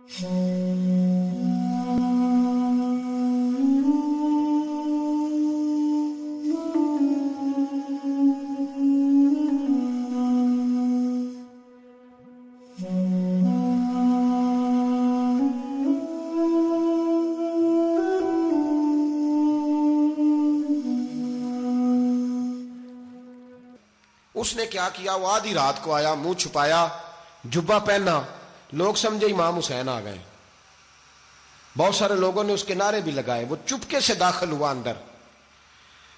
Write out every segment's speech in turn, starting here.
اس نے کیا کیا؟ وہ آدھی رات کو آیا، منہ چھپایا، جبہ پہنا، لوگ سمجھے امام حسین آ گئے۔ بہت سارے لوگوں نے اس کے نعرے بھی لگائے۔ وہ چپکے سے داخل ہوا اندر،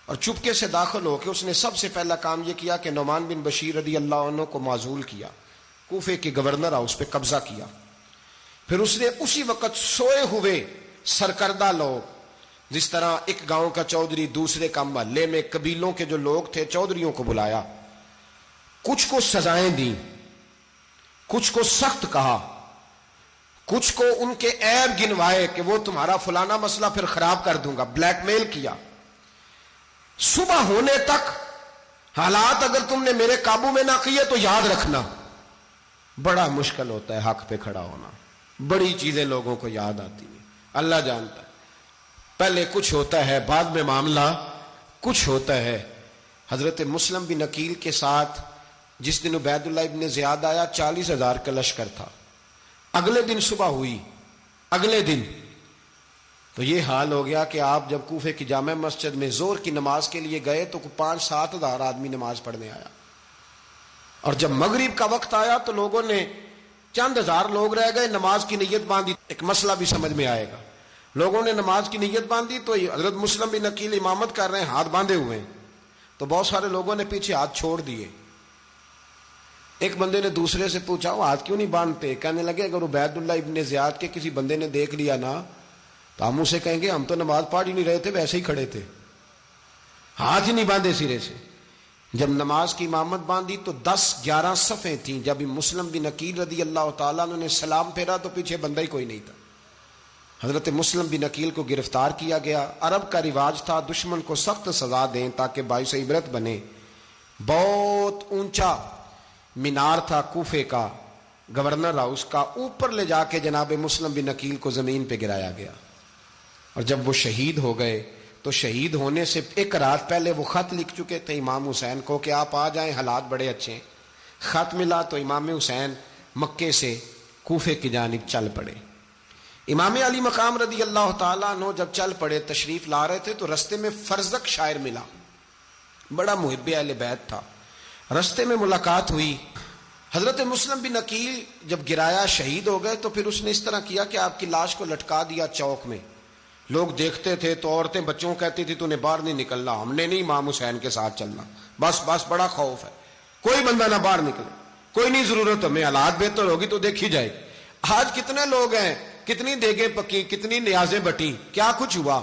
اور چپکے سے داخل ہو کے اس نے سب سے پہلا کام یہ کیا کہ نعمان بن بشیر رضی اللہ عنہ کو معزول کیا، کوفے کے گورنر اس پہ قبضہ کیا۔ پھر اس نے اسی وقت سوئے ہوئے سرکردہ لوگ، جس طرح ایک گاؤں کا چودھری دوسرے کا محلے میں قبیلوں کے جو لوگ تھے چودھریوں کو بلایا، کچھ کو سزائیں دیں، کچھ کو سخت کہا، کچھ کو ان کے عیب گنوائے کہ وہ تمہارا فلانا مسئلہ پھر خراب کر دوں گا، بلیک میل کیا۔ صبح ہونے تک حالات اگر تم نے میرے قابو میں نہ کیے تو یاد رکھنا بڑا مشکل ہوتا ہے حق پہ کھڑا ہونا، بڑی چیزیں لوگوں کو یاد آتی ہیں، اللہ جانتا ہے۔ پہلے کچھ ہوتا ہے، بعد میں معاملہ کچھ ہوتا ہے۔ حضرت مسلم بن عقیل کے ساتھ جس دن عبید اللہ ابن زیاد آیا 40,000 کا لشکر تھا، اگلے دن صبح ہوئی، اگلے دن تو یہ حال ہو گیا کہ آپ جب کوفے کی جامع مسجد میں زور کی نماز کے لیے گئے تو 5-7 ہزار آدمی نماز پڑھنے آیا، اور جب مغرب کا وقت آیا تو لوگوں نے چند ہزار لوگ رہ گئے، نماز کی نیت باندھی۔ ایک مسئلہ بھی سمجھ میں آئے گا، لوگوں نے نماز کی نیت باندھی تو حضرت مسلم بن عقیل امامت کر رہے ہیں، ہاتھ باندھے ہوئے ہیں، تو بہت سارے لوگوں نے پیچھے ہاتھ چھوڑ دیے۔ ایک بندے نے دوسرے سے پوچھا وہ ہاتھ کیوں نہیں باندھتے؟ کہنے لگے اگر عبید اللہ ابن زیاد کے کسی بندے نے دیکھ لیا نا تو ہم اسے کہیں گے ہم تو نماز پڑھ ہی نہیں رہے تھے، ویسے ہی کھڑے تھے، ہاتھ ہی نہیں باندھے سرے سے۔ جب نماز کی امامت باندھی تو 10-11 صفیں تھیں۔ جب مسلم بن عقیل رضی اللہ تعالیٰ عنہ نے سلام پھیرا تو پیچھے بندہ ہی کوئی نہیں تھا۔ حضرت مسلم بن عقیل کو گرفتار کیا گیا۔ عرب کا رواج تھا دشمن کو سخت سزا دیں تاکہ باعث عبرت بنے۔ بہت اونچا مینار تھا کوفے کا، گورنر ہاؤس کا، اوپر لے جا کے جناب مسلم بن عقیل کو زمین پہ گرایا گیا، اور جب وہ شہید ہو گئے تو شہید ہونے سے ایک رات پہلے وہ خط لکھ چکے تھے امام حسین کو کہ آپ آ جائیں، حالات بڑے اچھے ہیں۔ خط ملا تو امام حسین مکے سے کوفے کی جانب چل پڑے۔ امام علی مقام رضی اللہ تعالیٰ عنہ جب چل پڑے، تشریف لا رہے تھے تو رستے میں فرزق شاعر ملا، بڑا محب اہل بیت تھا۔ رستے میں ملاقات ہوئی، حضرت مسلم بن عقیل جب گرایا شہید ہو گئے تو پھر اس نے اس طرح کیا کہ آپ کی لاش کو لٹکا دیا چوک میں۔ لوگ دیکھتے تھے تو عورتیں بچوں کہتی تھی تو نے باہر نہیں نکلنا، ہم نے نہیں امام حسین کے ساتھ چلنا، بس بڑا خوف ہے، کوئی بندہ نہ باہر نکلے، کوئی نہیں ضرورت ہمیں، حالات بہتر ہوگی تو دیکھی جائے گی۔ آج کتنے لوگ ہیں، کتنی دیگیں پکی، کتنی نیازیں بٹی، کیا کچھ ہوا۔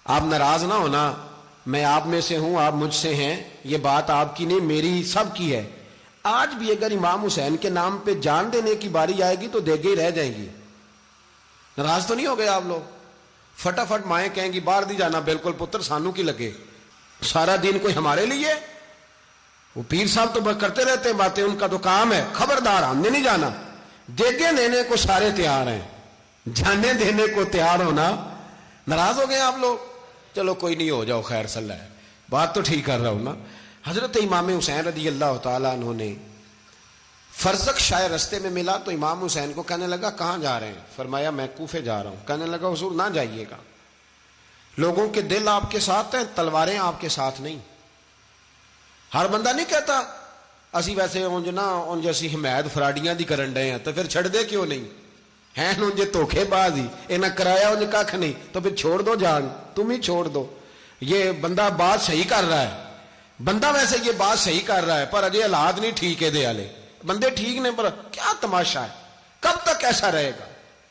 آپ ناراض نہ ہونا، میں آپ میں سے ہوں، آپ مجھ سے ہیں، یہ بات آپ کی نہیں میری سب کی ہے۔ آج بھی اگر امام حسین کے نام پہ جان دینے کی باری آئے گی تو دیگیں ہی رہ جائیں گی۔ ناراض تو نہیں ہو گئے آپ لوگ؟ فٹافٹ مائیں کہیں گی باہر نہیں جانا، بالکل پتر سانو کی لگے، سارا دین کوئی ہمارے لیے؟ وہ پیر صاحب تو کرتے رہتے ہیں باتیں، ان کا تو کام ہے، خبردار ہم نے نہیں جانا۔ دیگیں دینے کو سارے تیار ہیں، جانے دینے کو تیار ہونا۔ ناراض ہو گئے آپ لوگ؟ چلو کوئی نہیں، ہو جاؤ، خیر صلی اللہ ہے، بات تو ٹھیک کر رہا ہوں نا۔ حضرت امام حسین رضی اللہ تعالیٰ عنہ نے فرزق شاعر رستے میں ملا تو امام حسین کو کہنے لگا کہاں جا رہے ہیں؟ فرمایا میں کوفے جا رہا ہوں۔ کہنے لگا حضور نہ جائیے گا، لوگوں کے دل آپ کے ساتھ ہیں، تلواریں آپ کے ساتھ نہیں۔ ہر بندہ نہیں کہتا اسی ویسے انج اسی حمایت فراڈیاں دی کرن ڈے ہیں تو پھر چھڑ دے کیوں نہیں ہیں؟ انجے دھوکھے باز ہی انہیں کرایا، انج کھ نہیں تو پھر چھوڑ دو جان، تم ہی چھوڑ دو۔ یہ بندہ بات صحیح کر رہا ہے، بندہ ویسے یہ بات صحیح کر رہا ہے پر اجے حالات نہیں ٹھیک ہے، دے والے بندے ٹھیک نہیں، پر کیا تماشا ہے، کب تک ایسا رہے گا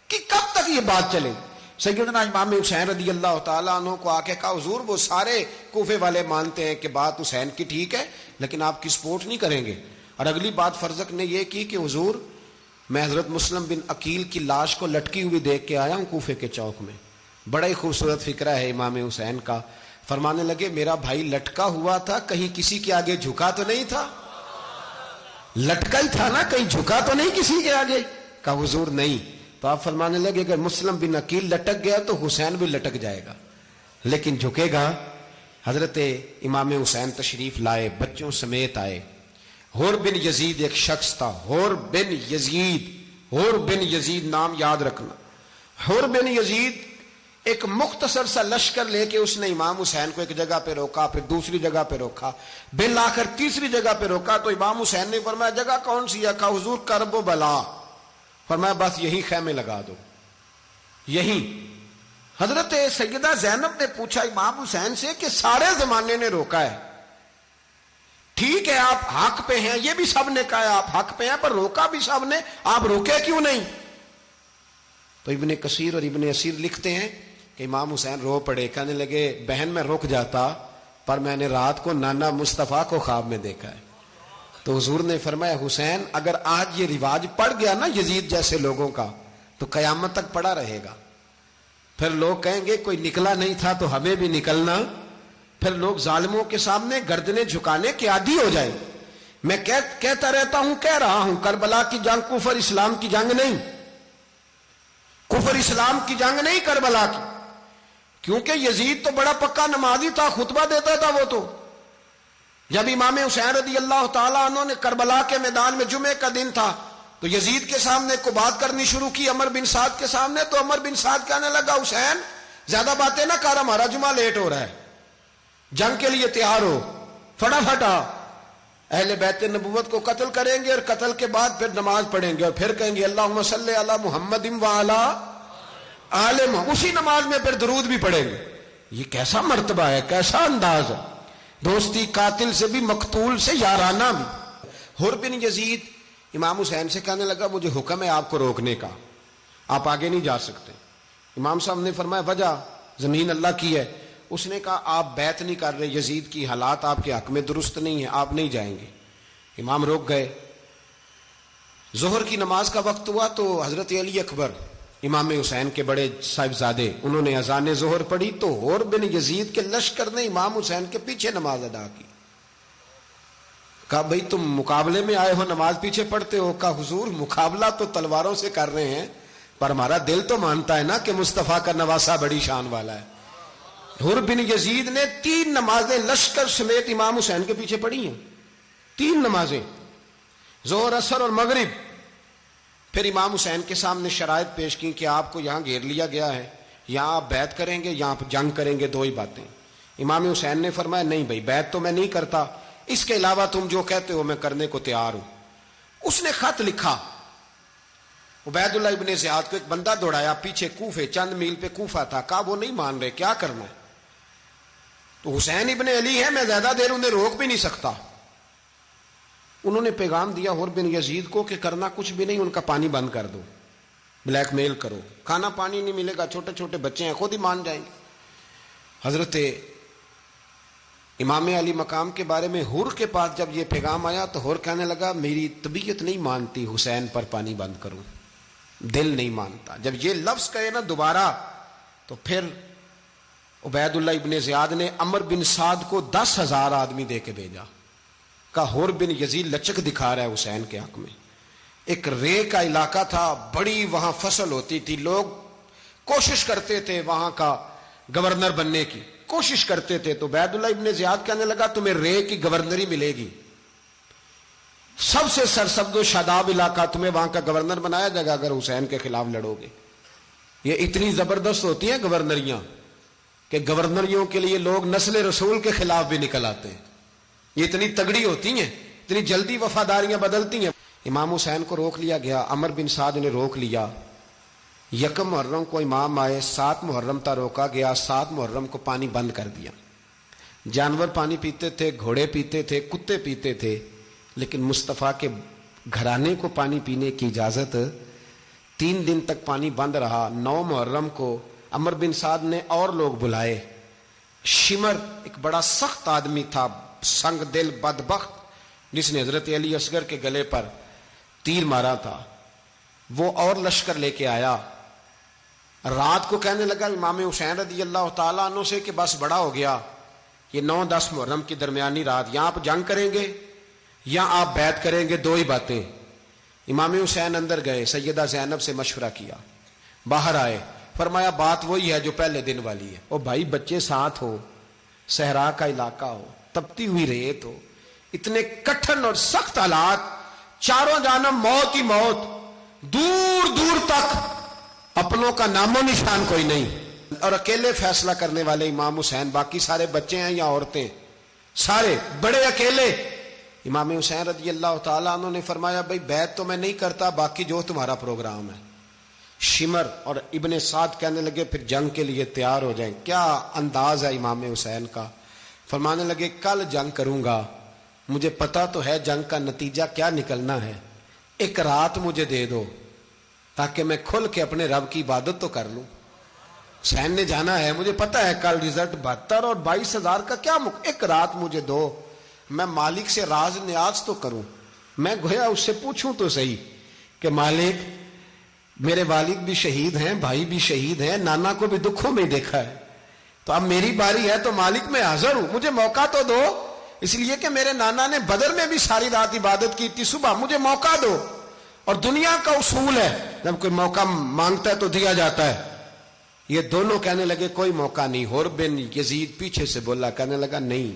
کہ کب تک یہ بات چلے؟ سیدنا امام حسین رضی اللہ تعالیٰ عنہ کو آ کے کہا حضور وہ سارے کوفے والے مانتے ہیں کہ بات حسین کی ٹھیک ہے لیکن آپ کی سپورٹ نہیں کریں گے۔ اور اگلی بات فرزق نے یہ کی کہ حضور میں حضرت مسلم بن عقیل کی لاش کو لٹکی ہوئی دیکھ کے آیا ہوں کوفے کے چوک میں، بڑا ہی خوبصورت فکرہ ہے امام حسین کا۔ فرمانے لگے میرا بھائی لٹکا ہوا تھا، کہیں کسی کے آگے جھکا تو نہیں تھا؟ لٹکا ہی تھا نا، کہیں جھکا تو نہیں کسی کے آگے؟ کہا حضور نہیں، تو آپ فرمانے لگے کہ مسلم بن عقیل لٹک گیا تو حسین بھی لٹک جائے گا لیکن جھکے گا۔ حضرت امام حسین تشریف لائے، بچوں سمیت آئے۔ حور بن یزید ایک شخص تھا، حور بن یزید، حور بن یزید نام یاد رکھنا۔ حور بن یزید ایک مختصر سا لشکر لے کے اس نے امام حسین کو ایک جگہ پہ روکا، پھر دوسری جگہ پہ روکا، بالآخر تیسری جگہ پہ روکا تو امام حسین نے فرمایا جگہ کون سی ہے؟ کہا حضور کرب و بلا۔ فرمایا بس یہی خیمے لگا دو، یہی۔ حضرت سیدہ زینب نے پوچھا امام حسین سے کہ سارے زمانے نے روکا ہے، ٹھیک ہے آپ حق پہ ہیں، یہ بھی سب نے کہا ہے آپ حق پہ ہیں، پر روکا بھی سب نے، آپ روکے کیوں نہیں؟ تو ابن کثیر اور ابن اسیر لکھتے ہیں کہ امام حسین رو پڑے، کہنے لگے بہن میں رک جاتا پر میں نے رات کو نانا مصطفیٰ کو خواب میں دیکھا ہے۔ تو حضور نے فرمایا حسین اگر آج یہ رواج پڑ گیا نا یزید جیسے لوگوں کا تو قیامت تک پڑا رہے گا، پھر لوگ کہیں گے کوئی نکلا نہیں تھا تو ہمیں بھی نکلنا، پھر لوگ ظالموں کے سامنے گردنیں جھکانے کے عادی ہو جائیں۔ میں کہتا رہتا ہوں، کہہ رہا ہوں، کربلا کی جنگ کفر اسلام کی جنگ نہیں، کفر اسلام کی جنگ نہیں کربلا کی، کیونکہ یزید تو بڑا پکا نمازی تھا، خطبہ دیتا تھا وہ تو۔ جب امام حسین رضی اللہ تعالیٰ عنہ نے کربلا کے میدان میں جمعے کا دن تھا تو یزید کے سامنے کو بات کرنی شروع کی، عمر بن سعد کے سامنے، تو عمر بن سعد کہنے لگا حسین زیادہ باتیں نہ کر، ہمارا جمعہ لیٹ ہو رہا ہے، جنگ کے لیے تیار ہو، فٹافٹ آ، اہل بیت نبوت کو قتل کریں گے اور قتل کے بعد پھر نماز پڑھیں گے اور پھر کہیں گے اللہم صلی علی محمد وعلی آل محمد، اسی نماز میں پھر درود بھی پڑھیں گے۔ یہ کیسا مرتبہ ہے، کیسا انداز ہے، دوستی قاتل سے بھی مقتول سے یارانہ بھی۔ حر بن یزید امام حسین سے کہنے لگا مجھے حکم ہے آپ کو روکنے کا، آپ آگے نہیں جا سکتے۔ امام صاحب نے فرمایا وجہ؟ زمین اللہ کی ہے۔ اس نے کہا آپ بیعت نہیں کر رہے، یزید کی حالات آپ کے حق میں درست نہیں ہیں، آپ نہیں جائیں گے۔ امام روک گئے۔ ظہر کی نماز کا وقت ہوا تو حضرت علی اکبر امام حسین کے بڑے صاحبزادے انہوں نے اذان ظہر پڑھی تو حور بن یزید کے لشکر نے امام حسین کے پیچھے نماز ادا کی۔ کہا بھئی تم مقابلے میں آئے ہو نماز پیچھے پڑھتے ہو؟ کہا حضور مقابلہ تو تلواروں سے کر رہے ہیں پر ہمارا دل تو مانتا ہے نا کہ مصطفیٰ کا نواسہ بڑی شان والا ہے۔ حر بن یزید نے 3 نمازیں لشکر سمیت امام حسین کے پیچھے پڑھی ہیں، 3 نمازیں، ظہر اثر اور مغرب۔ پھر امام حسین کے سامنے شرائط پیش کی کہ آپ کو یہاں گھیر لیا گیا ہے، یہاں آپ بیعت کریں گے، یہاں جنگ کریں گے، 2 ہی باتیں۔ امام حسین نے فرمایا نہیں بھائی بیعت تو میں نہیں کرتا، اس کے علاوہ تم جو کہتے ہو میں کرنے کو تیار ہوں۔ اس نے خط لکھا، عبید اللہ ابن زیاد کو ایک بندہ دوڑایا پیچھے کوفے، چند میل پہ کوفہ تھا، کہا وہ نہیں مان رہے، کیا کرنا ہے؟ تو حسین ابن علی ہے، میں زیادہ دیر انہیں روک بھی نہیں سکتا۔ انہوں نے پیغام دیا حر بن یزید کو کہ کرنا کچھ بھی نہیں، ان کا پانی بند کر دو، بلیک میل کرو، کھانا پانی نہیں ملے گا، چھوٹے چھوٹے بچے ہیں، خود ہی مان جائیں گے۔ حضرت امام علی مقام کے بارے میں حر کے پاس جب یہ پیغام آیا تو حر کہنے لگا میری طبیعت نہیں مانتی حسین پر پانی بند کروں، دل نہیں مانتا۔ جب یہ لفظ کہے نا دوبارہ تو پھر عبید اللہ ابن زیاد نے عمر بن سعد کو 10,000 آدمی دے کے بھیجا، کہا حر بن یزید لچک دکھا رہا ہے حسین کے حق میں۔ ایک رے کا علاقہ تھا، بڑی وہاں فصل ہوتی تھی، لوگ کوشش کرتے تھے وہاں کا گورنر بننے کی، کوشش کرتے تھے۔ تو عبید اللہ ابن زیاد کہنے لگا تمہیں رے کی گورنری ملے گی، سب سے سرسبز و شاداب علاقہ، تمہیں وہاں کا گورنر بنایا جائے گا اگر حسین کے خلاف لڑو گے۔ یہ اتنی زبردست ہوتی ہیں گورنریاں کہ گورنریوں کے لیے لوگ نسل رسول کے خلاف بھی نکل آتے ہیں، یہ اتنی تگڑی ہوتی ہیں، اتنی جلدی وفاداریاں بدلتی ہیں۔ امام حسین کو روک لیا گیا، عمر بن سعد نے روک لیا۔ 1 محرم کو امام آئے، 7 محرم تا روکا گیا، 7 محرم کو پانی بند کر دیا۔ جانور پانی پیتے تھے، گھوڑے پیتے تھے، کتے پیتے تھے، لیکن مصطفیٰ کے گھرانے کو پانی پینے کی اجازت۔ 3 دن تک پانی بند رہا۔ 9 محرم کو عمر بن سعد نے اور لوگ بلائے۔ شمر ایک بڑا سخت آدمی تھا، سنگ دل بدبخت، جس نے حضرت علی اصغر کے گلے پر تیر مارا تھا، وہ اور لشکر لے کے آیا۔ رات کو کہنے لگا امام حسین رضی اللہ تعالیٰ عنہ سے کہ بس بڑا ہو گیا، یہ 9-10 محرم کی درمیانی رات، یہاں آپ جنگ کریں گے یا آپ بیعت کریں گے، 2 ہی باتیں۔ امام حسین اندر گئے، سیدہ زینب سے مشورہ کیا، باہر آئے, فرمایا بات وہی ہے جو پہلے دن والی ہے. او بھائی بچے ساتھ ہو, صحرا کا علاقہ ہو, تپتی ہوئی ریت ہو, اتنے کٹھن اور سخت حالات, چاروں جانب موت ہی موت, دور دور تک اپنوں کا نام و نشان کوئی نہیں, اور اکیلے فیصلہ کرنے والے امام حسین, باقی سارے بچے ہیں یا عورتیں, سارے بڑے اکیلے. امام حسین رضی اللہ تعالیٰ عنہ نے فرمایا بھائی بیعت تو میں نہیں کرتا, باقی جو تمہارا پروگرام ہے. شمر اور ابن سعد کہنے لگے پھر جنگ کے لیے تیار ہو جائیں. کیا انداز ہے امام حسین کا, فرمانے لگے کل جنگ کروں گا, مجھے پتا تو ہے جنگ کا نتیجہ کیا نکلنا ہے, ایک رات مجھے دے دو تاکہ میں کھل کے اپنے رب کی عبادت تو کر لوں. حسین نے جانا ہے, مجھے پتا ہے کل رزلٹ 72 اور 22,000 کا کیا ایک رات مجھے دو, میں مالک سے راز نیاز تو کروں. میں گویا اس سے پوچھوں تو صحیح کہ مالک میرے والد بھی شہید ہیں, بھائی بھی شہید ہیں, نانا کو بھی دکھوں میں دیکھا ہے, تو اب میری باری ہے تو مالک میں حاضر ہوں, مجھے موقع تو دو, اس لیے کہ میرے نانا نے بدر میں بھی ساری رات عبادت کی تھی, صبح مجھے موقع دو. اور دنیا کا اصول ہے جب کوئی موقع مانگتا ہے تو دیا جاتا ہے. یہ دونوں کہنے لگے کوئی موقع نہیں. حر بن یزید پیچھے سے بولا, کہنے لگا نہیں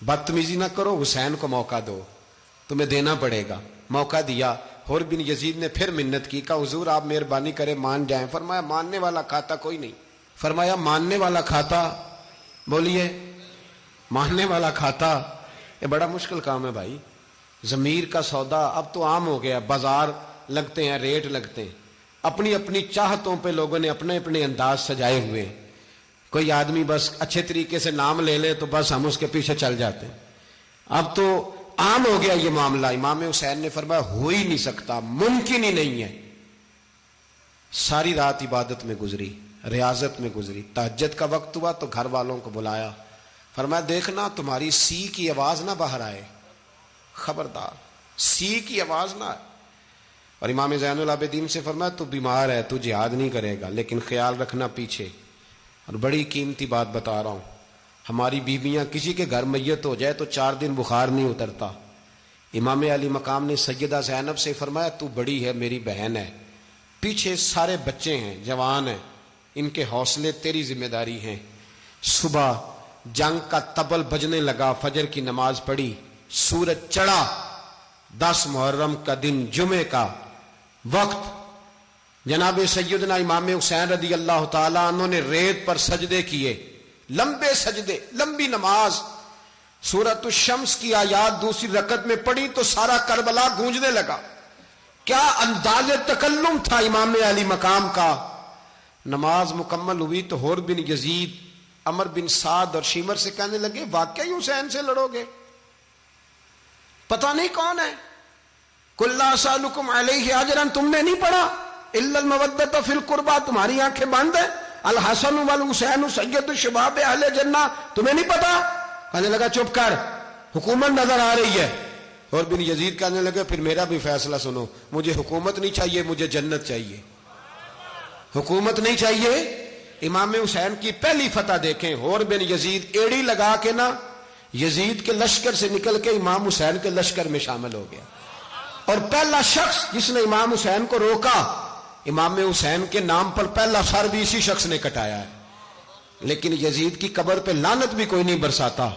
بدتمیزی نہ کرو, حسین کو موقع دو, تمہیں دینا پڑے گا. موقع دیا. حر بن یزید نے پھر منت کی, کہا حضور آپ مہربانی کرے مان جائیں. فرمایا ماننے والا کھاتا کوئی نہیں. فرمایا ماننے والا کھاتا, بولیے ماننے والا کھاتا. یہ بڑا مشکل کام ہے بھائی. ضمیر کا سودا اب تو عام ہو گیا, بازار لگتے ہیں, ریٹ لگتے ہیں, اپنی اپنی چاہتوں پہ لوگوں نے اپنے اپنے انداز سجائے ہوئے. کوئی آدمی بس اچھے طریقے سے نام لے لے تو بس ہم اس کے پیچھے چل جاتے ہیں. اب تو عام ہو گیا یہ معاملہ. امام حسین نے فرمایا ہو ہی نہیں سکتا, ممکن ہی نہیں ہے. ساری رات عبادت میں گزری, ریاضت میں گزری. تہجد کا وقت ہوا تو گھر والوں کو بلایا, فرمایا دیکھنا تمہاری سی کی آواز نہ باہر آئے, خبردار سی کی آواز نہ آئے. اور امام زین العابدین سے فرمایا تو بیمار ہے, تو جہاد نہیں کرے گا, لیکن خیال رکھنا پیچھے. اور بڑی قیمتی بات بتا رہا ہوں, ہماری بیویاں کسی کے گھر میت ہو جائے تو 4 دن بخار نہیں اترتا. امام علی مقام نے سیدہ زینب سے فرمایا تو بڑی ہے, میری بہن ہے, پیچھے سارے بچے ہیں, جوان ہیں, ان کے حوصلے تیری ذمہ داری ہیں. صبح جنگ کا طبل بجنے لگا, فجر کی نماز پڑھی, سورج چڑھا, 10 محرم کا دن, جمعے کا وقت. جناب سیدنا امام حسین رضی اللہ تعالیٰ عنہ نے ریت پر سجدے کیے, لمبے سجدے, لمبی نماز. سورۃ الشمس کی آیات دوسری رکعت میں پڑھی تو سارا کربلا گونجنے لگا. کیا انداز تکلم تھا امام علی مقام کا. نماز مکمل ہوئی تو حر بن یزید, عمر بن سعد اور شیمر سے کہنے لگے واقعی حسین سے لڑو گے؟ پتہ نہیں کون ہے. قل لا اسالکم علیہ اجرا, تم نے نہیں پڑھا الا المودۃ فی القربى, تمہاری آنکھیں بند ہیں. الحسن والحسین سید الشباب اہل جنہ, تمہیں نہیں پتا؟ کہنے لگا چپ کر, حکومت نظر آ رہی ہے. اور بن یزید کہنے لگے پھر میرا بھی فیصلہ سنو, مجھے حکومت نہیں چاہیے, مجھے جنت چاہیے. حکومت نہیں چاہیے. امام حسین کی پہلی فتح دیکھیں, اور بن یزید ایڑی لگا کے نا یزید کے لشکر سے نکل کے امام حسین کے لشکر میں شامل ہو گیا. اور پہلا شخص جس نے امام حسین کو روکا, امام حسین کے نام پر پہلا سر بھی اسی شخص نے کٹایا ہے. لیکن یزید کی قبر پہ لعنت بھی کوئی نہیں برساتا,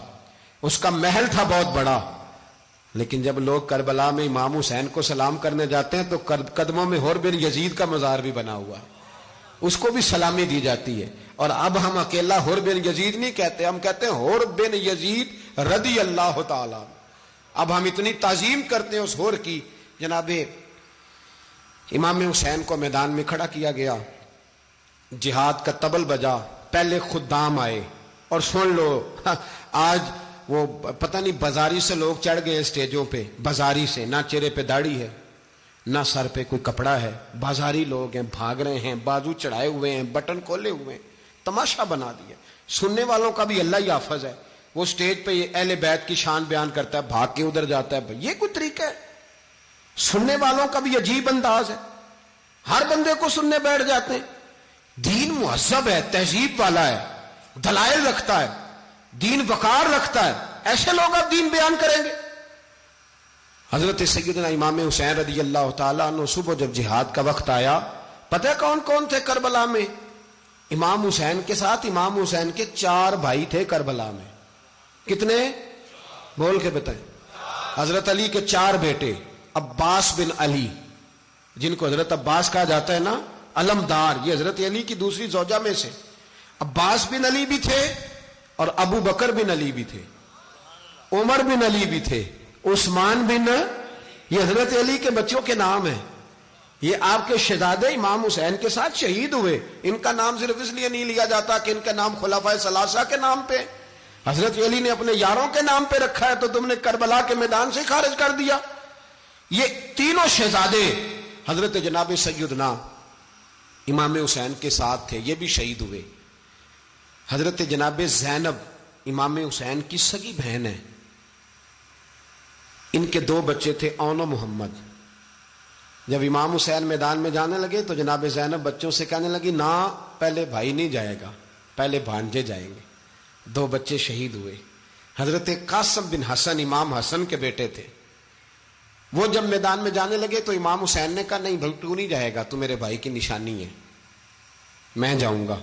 اس کا محل تھا بہت بڑا. لیکن جب لوگ کربلا میں امام حسین کو سلام کرنے جاتے ہیں تو قدموں میں حر بن یزید کا مزار بھی بنا ہوا ہے, اس کو بھی سلامی دی جاتی ہے. اور اب ہم اکیلا حر بن یزید نہیں کہتے, ہم کہتے ہیں حر بن یزید رضی اللہ تعالی. اب ہم اتنی تعظیم کرتے ہیں اس حر کی. جناب امام حسین کو میدان میں کھڑا کیا گیا, جہاد کا طبل بجا, پہلے خدام آئے. اور سن لو, آج وہ پتہ نہیں بازاری سے لوگ چڑھ گئے اسٹیجوں پہ, بازاری سے, نہ چہرے پہ داڑھی ہے نہ سر پہ کوئی کپڑا ہے, بازاری لوگ ہیں, بھاگ رہے ہیں, بازو چڑھائے ہوئے ہیں, بٹن کھولے ہوئے ہیں, تماشا بنا دیا. سننے والوں کا بھی اللہ ہی حافظ ہے, وہ سٹیج پہ اہل بیت کی شان بیان کرتا ہے, بھاگ کے ادھر جاتا ہے. یہ کوئی طریقہ ہے؟ سننے والوں کا بھی عجیب انداز ہے, ہر بندے کو سننے بیٹھ جاتے ہیں. دین مہذب ہے, تہذیب والا ہے, دلائل رکھتا ہے, دین وقار رکھتا ہے, ایسے لوگ اب دین بیان کریں گے؟ حضرت سیدنا امام حسین رضی اللہ تعالیٰ عنہ صبح جب جہاد کا وقت آیا پتہ ہے کون کون تھے کربلا میں؟ امام حسین کے ساتھ امام حسین کے 4 بھائی تھے کربلا میں. کتنے؟ بول کے بتائیں. حضرت علی کے 4 بیٹے، عباس بن علی، جن کو حضرت عباس کہا جاتا ہے نا، علمدار، یہ حضرت علی کی دوسری زوجہ میں سے. عباس بن علی بھی تھے اور ابو بکر بن علی بھی تھے، عمر بن علی بھی تھے، عثمان بن، یہ حضرت علی کے بچوں کے نام ہیں. یہ آپ کے شہزادے امام حسین کے ساتھ شہید ہوئے. ان کا نام صرف اس لیے نہیں لیا جاتا کہ ان کا نام خلفائے ثلاثہ کے نام پہ، حضرت علی نے اپنے یاروں کے نام پہ رکھا ہے تو تم نے کربلا کے میدان سے خارج کر دیا. یہ تینوں شہزادے حضرت جناب سیدنا امام حسین کے ساتھ تھے، یہ بھی شہید ہوئے. حضرت جناب زینب امام حسین کی سگی بہن ہے، ان کے 2 بچے تھے، اون و محمد. جب امام حسین میدان میں جانے لگے تو جناب زینب بچوں سے کہنے لگی نہ، پہلے بھائی نہیں جائے گا، پہلے بھانجے جائیں گے. 2 بچے شہید ہوئے. حضرت قاسم بن حسن امام حسن کے بیٹے تھے، وہ جب میدان میں جانے لگے تو امام حسین نے کہا نہیں بھائی تو نہیں جائے گا، تو میرے بھائی کی نشانی ہے، میں جاؤں گا.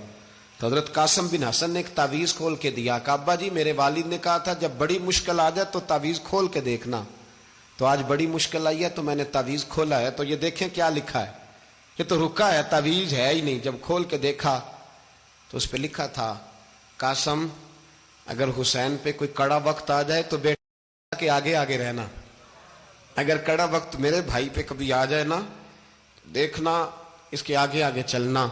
تو حضرت قاسم بن حسن نے ایک تعویذ کھول کے دیا کہ ابا جی میرے والد نے کہا تھا جب بڑی مشکل آ جائے تو تعویذ کھول کے دیکھنا. تو آج بڑی مشکل آئی ہے تو میں نے تعویذ کھولا ہے، تو یہ دیکھیں کیا لکھا ہے. یہ تو رکا ہے، تعویذ ہے ہی نہیں. جب کھول کے دیکھا تو اس پہ لکھا تھا قاسم اگر حسین پہ کوئی کڑا وقت آ جائے تو بیٹا کے آگے آگے رہنا، اگر کڑا وقت میرے بھائی پہ کبھی آ جائے نا دیکھنا اس کے آگے آگے چلنا،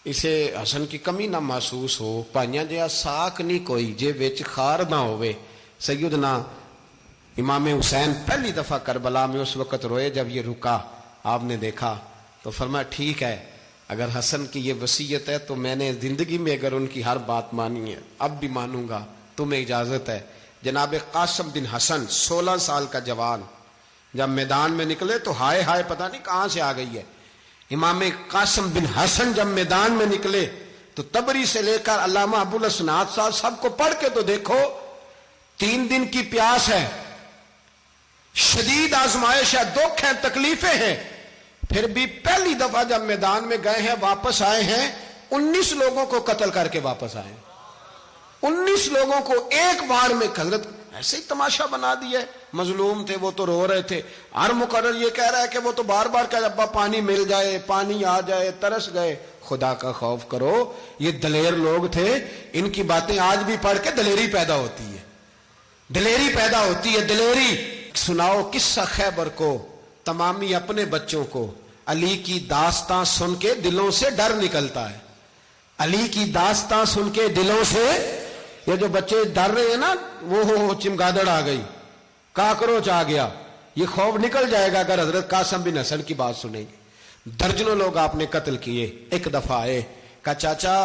اسے حسن کی کمی نہ محسوس ہو. پائیاں جہا ساک نہیں کوئی جے وچ خار نہ ہوئے. سیدنا امام حسین پہلی دفعہ کربلا میں اس وقت روئے جب یہ رکا. آپ نے دیکھا تو فرمایا ٹھیک ہے، اگر حسن کی یہ وصیت ہے تو میں نے زندگی میں اگر ان کی ہر بات مانی ہے اب بھی مانوں گا، تمہیں اجازت ہے. جناب قاسم بن حسن 16 سال کا جوان جب میدان میں نکلے تو ہائے ہائے پتہ نہیں کہاں سے آ گئی ہے. امام قاسم بن حسن جب میدان میں نکلے تو تبری سے لے کر علامہ ابو الاسناد صاحب سب کو پڑھ کے تو دیکھو. 3 دن کی پیاس ہے، شدید آزمائش ہے، دکھ ہے، تکلیفیں ہیں، پھر بھی پہلی دفعہ جب میدان میں گئے ہیں واپس آئے ہیں 19 لوگوں کو قتل کر کے واپس آئے. 19 لوگوں کو ایک بار میں حضرت ایسے ہی تماشا بنا دیا. مظلوم تھے وہ تو رو رہے تھے، ہر مقرر یہ کہہ رہا ہے کہ وہ تو بار بار کہ ابا پانی مل جائے، پانی آ جائے، ترس گئے. خدا کا خوف کرو، یہ دلیر لوگ تھے، ان کی باتیں آج بھی پڑھ کے دلیری پیدا ہوتی ہے، دلیری پیدا ہوتی ہے، دلیری. سناؤ قصہ خیبر کو تمامی اپنے بچوں کو. علی کی داستان سن کے دلوں سے ڈر نکلتا ہے، علی کی داستان سن کے دلوں سے. یہ جو بچے ڈر رہے ہیں نا وہ چمگادڑ آ گئی، کاکروچ آ گیا، یہ خوف نکل جائے گا اگر حضرت قاسم بن حسن کی بات سنیں گے. درجنوں لوگ آپ نے قتل کیے. ایک دفعہ آئے کہا چاچا